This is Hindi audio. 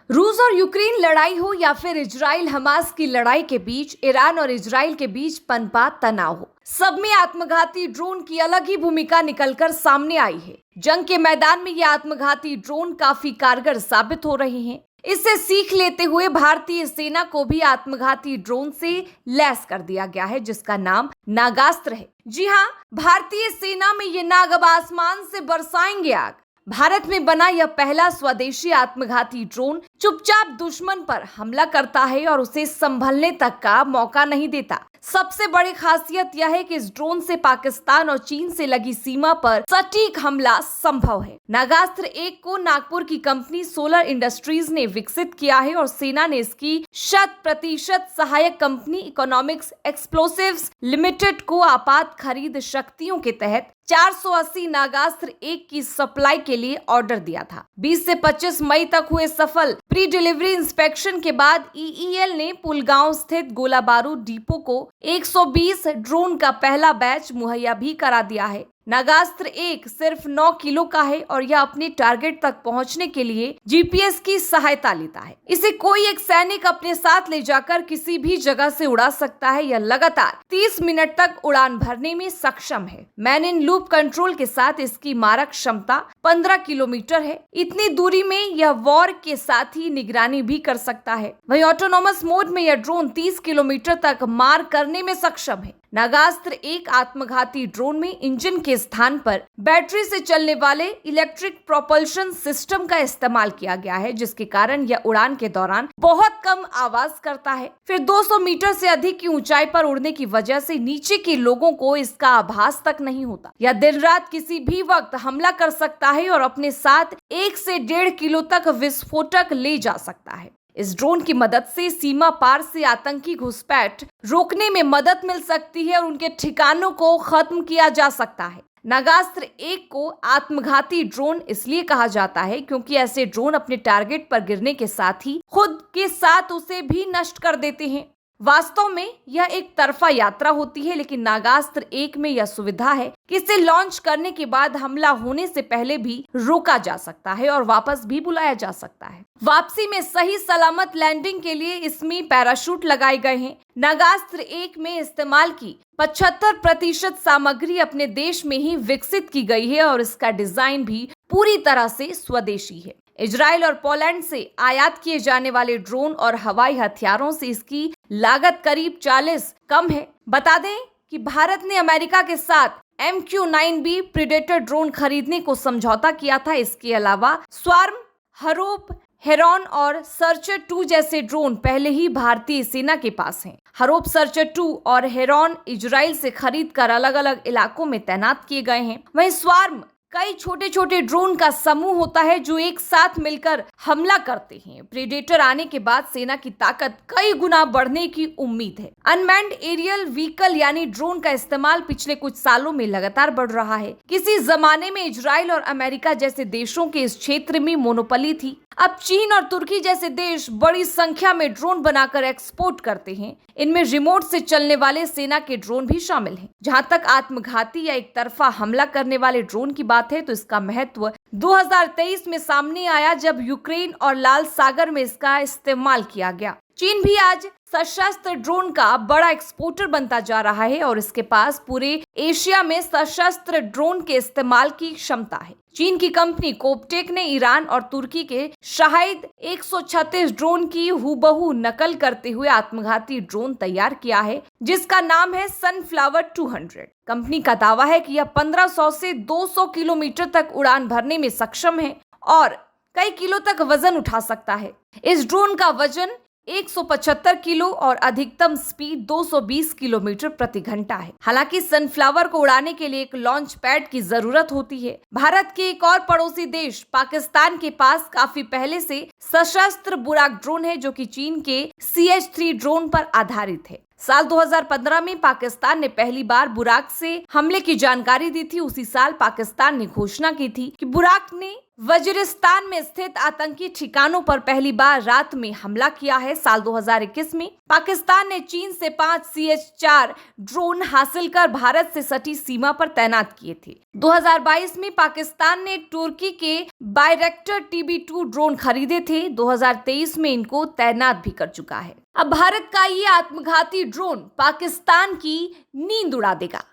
रूस और यूक्रेन लड़ाई हो या फिर इजराइल हमास की लड़ाई के बीच ईरान और इजराइल के बीच पनपा तनाव हो, सब में आत्मघाती ड्रोन की अलग ही भूमिका निकलकर सामने आई है। जंग के मैदान में ये आत्मघाती ड्रोन काफी कारगर साबित हो रहे हैं। इससे सीख लेते हुए भारतीय सेना को भी आत्मघाती ड्रोन से लैस कर दिया गया है, जिसका नाम नागास्त्र है। जी हाँ, भारतीय सेना में ये नाग अब आसमान से बरसाएंगे आग। भारत में बना यह पहला स्वदेशी आत्मघाती ड्रोन चुपचाप दुश्मन पर हमला करता है और उसे संभलने तक का मौका नहीं देता। सबसे बड़ी खासियत यह है कि इस ड्रोन से पाकिस्तान और चीन से लगी सीमा पर सटीक हमला संभव है। नागास्त्र 1 को नागपुर की कंपनी सोलर इंडस्ट्रीज ने विकसित किया है और सेना ने इसकी 100% सहायक कंपनी इकोनॉमिक्स एक्सप्लोसिव्स लिमिटेड को आपात खरीद शक्तियों के तहत 480 नागास्त्र 1 की सप्लाई के लिए ऑर्डर दिया था। 20 से 25 मई तक हुए सफल प्री डिलीवरी इंस्पेक्शन के बाद ईईएल ने पुलगांव स्थित गोला बारूद डिपो को 120 ड्रोन का पहला बैच मुहैया भी करा दिया है। नागास्त्र 1 सिर्फ 9 किलो का है और यह अपने टारगेट तक पहुंचने के लिए जीपीएस की सहायता लेता है। इसे कोई एक सैनिक अपने साथ ले जाकर किसी भी जगह से उड़ा सकता है। यह लगातार 30 मिनट तक उड़ान भरने में सक्षम है। मैन इन लूप कंट्रोल के साथ इसकी मारक क्षमता 15 किलोमीटर है। इतनी दूरी में यह वॉर के साथ ही निगरानी भी कर सकता है। वहीं ऑटोनोमस मोड में यह ड्रोन 30 किलोमीटर तक मार करने में सक्षम है। नागास्त्र 1 आत्मघाती ड्रोन में इंजन के स्थान पर बैटरी से चलने वाले इलेक्ट्रिक प्रोपल्शन सिस्टम का इस्तेमाल किया गया है, जिसके कारण यह उड़ान के दौरान बहुत कम आवाज करता है। फिर 200 मीटर से अधिक की ऊंचाई पर उड़ने की वजह से नीचे के लोगों को इसका आभास तक नहीं होता। यह दिन रात किसी भी वक्त हमला कर सकता है और अपने साथ 1 से 1.5 किलो तक विस्फोटक ले जा सकता है। इस ड्रोन की मदद से सीमा पार से आतंकी घुसपैठ रोकने में मदद मिल सकती है और उनके ठिकानों को खत्म किया जा सकता है। नागास्त्र 1 को आत्मघाती ड्रोन इसलिए कहा जाता है क्योंकि ऐसे ड्रोन अपने टारगेट पर गिरने के साथ ही खुद के साथ उसे भी नष्ट कर देते हैं। वास्तव में यह एक तरफा यात्रा होती है, लेकिन नागास्त्र 1 में यह सुविधा है कि इसे लॉन्च करने के बाद हमला होने से पहले भी रोका जा सकता है और वापस भी बुलाया जा सकता है। वापसी में सही सलामत लैंडिंग के लिए इसमें पैराशूट लगाए गए हैं। नागास्त्र 1 में इस्तेमाल की 75% सामग्री अपने देश में ही विकसित की गई है और इसका डिजाइन भी पूरी तरह से स्वदेशी है। इजराइल और पोलैंड से आयात किए जाने वाले ड्रोन और हवाई हथियारों से इसकी लागत करीब 40 कम है। बता दें कि भारत ने अमेरिका के साथ MQ-9B प्रीडेटर ड्रोन खरीदने को समझौता किया था। इसके अलावा स्वार्म, हरोप, हेरॉन और सर्चर 2 जैसे ड्रोन पहले ही भारतीय सेना के पास हैं। हरोप, सर्चर 2 और हेरॉन इजराइल से खरीद कर अलग अलग इलाकों में तैनात किए गए हैं। वहीं स्वार्म कई छोटे छोटे ड्रोन का समूह होता है जो एक साथ मिलकर हमला करते हैं। प्रेडेटर आने के बाद सेना की ताकत कई गुना बढ़ने की उम्मीद है। अनमैन्ड एरियल व्हीकल यानी ड्रोन का इस्तेमाल पिछले कुछ सालों में लगातार बढ़ रहा है। किसी जमाने में इजराइल और अमेरिका जैसे देशों के इस क्षेत्र में मोनोपोली थी। अब चीन और तुर्की जैसे देश बड़ी संख्या में ड्रोन बनाकर एक्सपोर्ट करते हैं। इनमें रिमोट से चलने वाले सेना के ड्रोन भी शामिल हैं। जहां तक आत्मघाती या एक तरफा हमला करने वाले ड्रोन की बात है तो इसका महत्व 2023 में सामने आया, जब यूक्रेन और लाल सागर में इसका इस्तेमाल किया गया। चीन भी आज सशस्त्र ड्रोन का बड़ा एक्सपोर्टर बनता जा रहा है और इसके पास पूरे एशिया में सशस्त्र ड्रोन के इस्तेमाल की क्षमता है। चीन की कंपनी कोपटेक ने ईरान और तुर्की के शाहिद 136 ड्रोन की हूबहू नकल करते हुए आत्मघाती ड्रोन तैयार किया है, जिसका नाम है सनफ्लावर 200। कंपनी का दावा है कि यह 1500 से 200 किलोमीटर तक उड़ान भरने में सक्षम है और कई किलो तक वजन उठा सकता है। इस ड्रोन का वजन 175 किलो और अधिकतम स्पीड 220 किलोमीटर प्रति घंटा है। हालांकि सनफ्लावर को उड़ाने के लिए एक लॉन्च पैड की जरूरत होती है। भारत के एक और पड़ोसी देश पाकिस्तान के पास काफी पहले से सशस्त्र बुराक ड्रोन है, जो कि चीन के CH-3 ड्रोन पर आधारित है। साल 2015 में पाकिस्तान ने पहली बार बुराक से हमले की जानकारी दी थी। उसी साल पाकिस्तान ने घोषणा की थी कि बुराक ने वजीरिस्तान में स्थित आतंकी ठिकानों पर पहली बार रात में हमला किया है। साल 2021 में पाकिस्तान ने चीन से 5 CH-4 ड्रोन हासिल कर भारत से सटी सीमा पर तैनात किए थे। 2022 में पाकिस्तान ने तुर्की के बायरेक्टर TB2 ड्रोन खरीदे थे। 2023 में इनको तैनात भी कर चुका है। अब भारत का ये आत्मघाती ड्रोन पाकिस्तान की नींद उड़ा देगा।